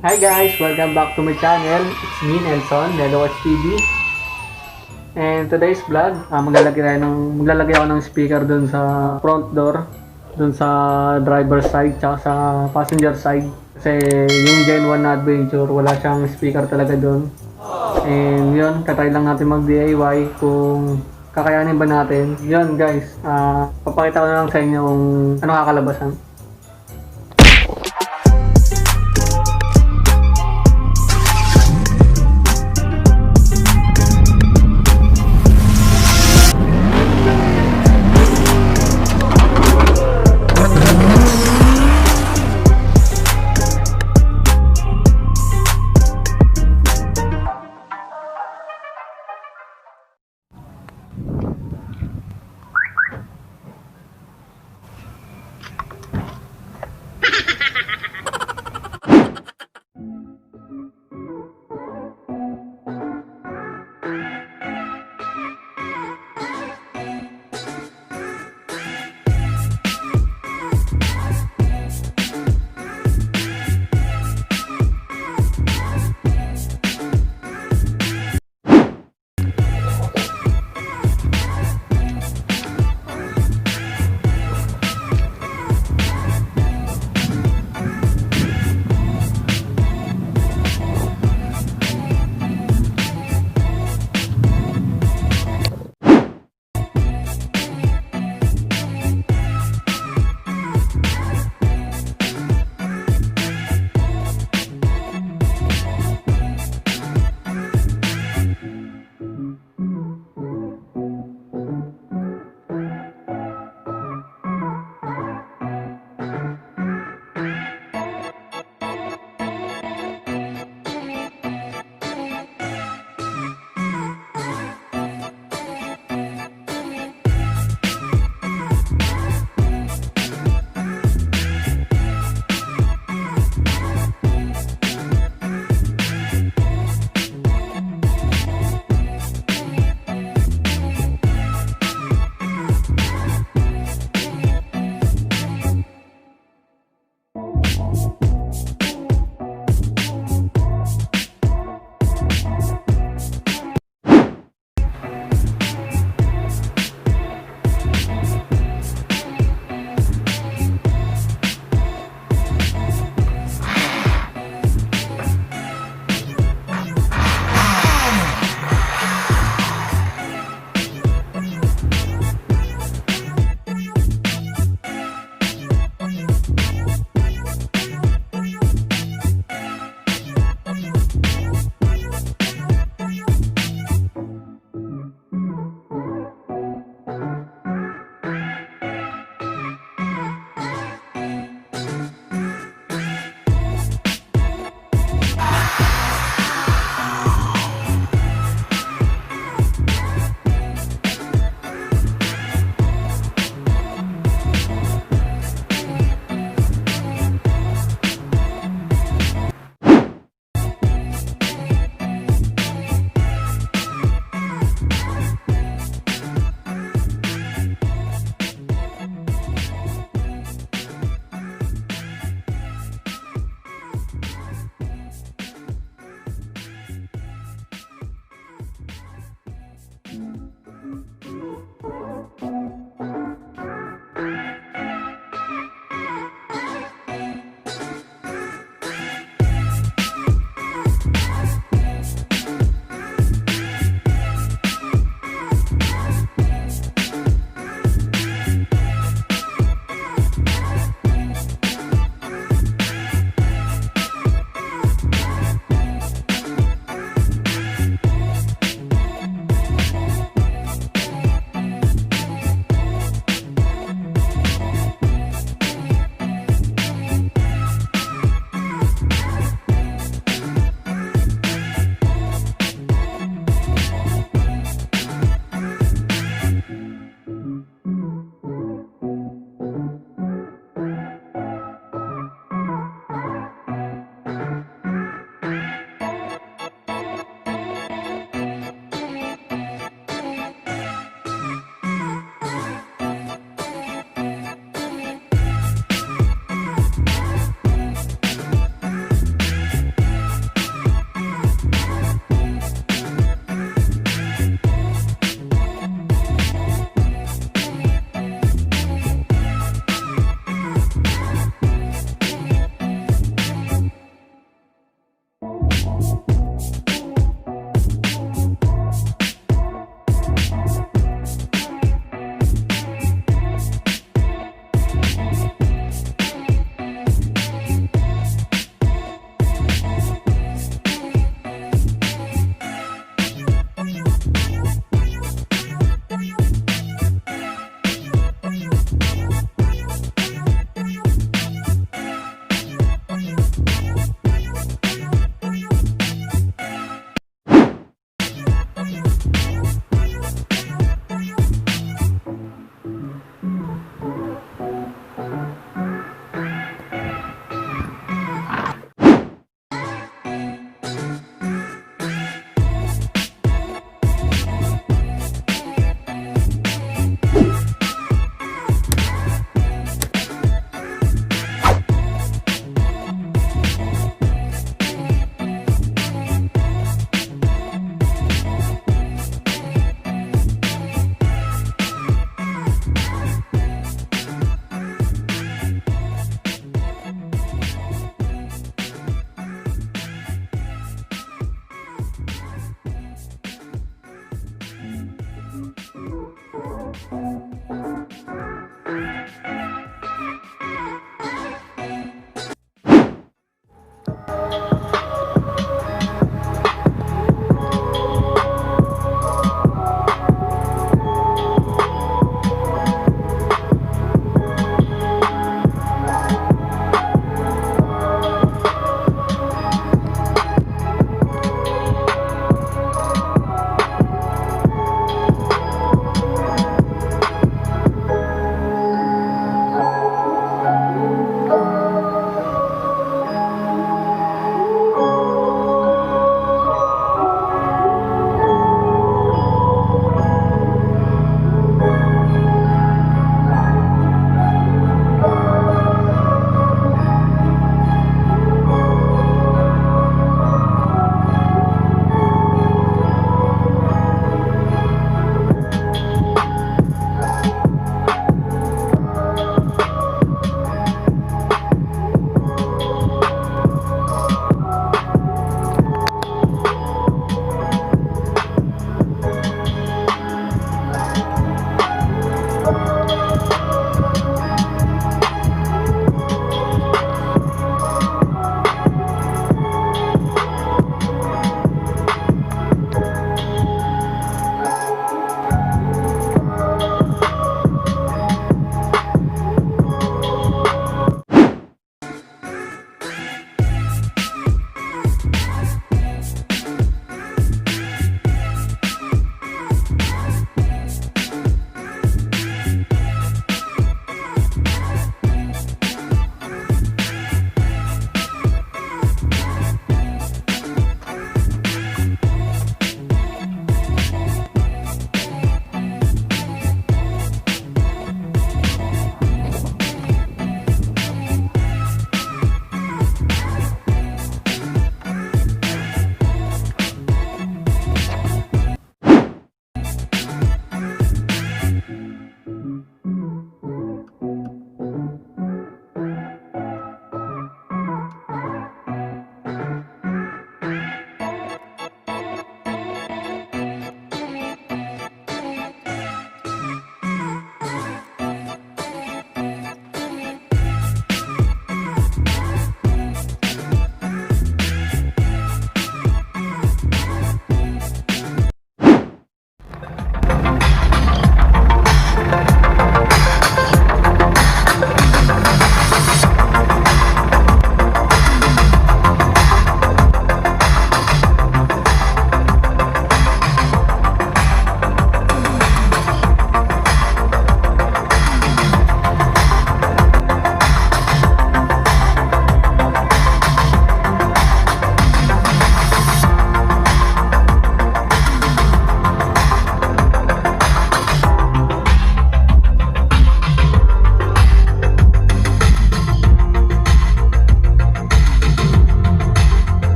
Hi guys! Welcome back to my channel. It's me, Nelson, Nellywerkz TV. And today's vlog, maglalagay ako ng speaker dun sa front door, dun sa driver side, tsaka sa passenger side. Kasi yung Gen 1 na Adventure, wala siyang speaker talaga dun. And yun, katry lang natin mag-DIY kung kakayanin ba natin. Yun guys, papakita ko na lang sa inyo kung ano kakalabasan.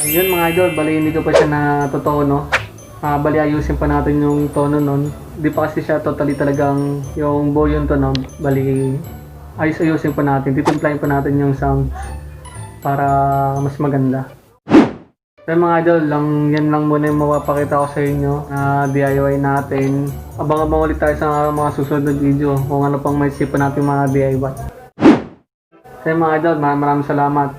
Yun mga idol, bali hindi ko pa siya natutono. Bali ayusin pa natin yung tono nun. Di pa kasi siya totally talagang yung buo yung tono. Bali ayusin pa natin, titimplahin pa natin yung sound para mas maganda. Kaya mga idol, yan lang muna yung mapapakita ko sa inyo na DIY natin. Abang-abang ulit tayo sa mga susunod na video kung ano pang may sipan natin mga DIY. Kaya mga idol, maraming salamat.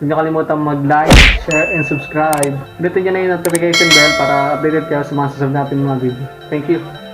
Huwag niyo kalimutan mag-like, share, and subscribe. Pindutin niyo na yung notification bell para updated kayo sa mga susunod natin mga video. Thank you!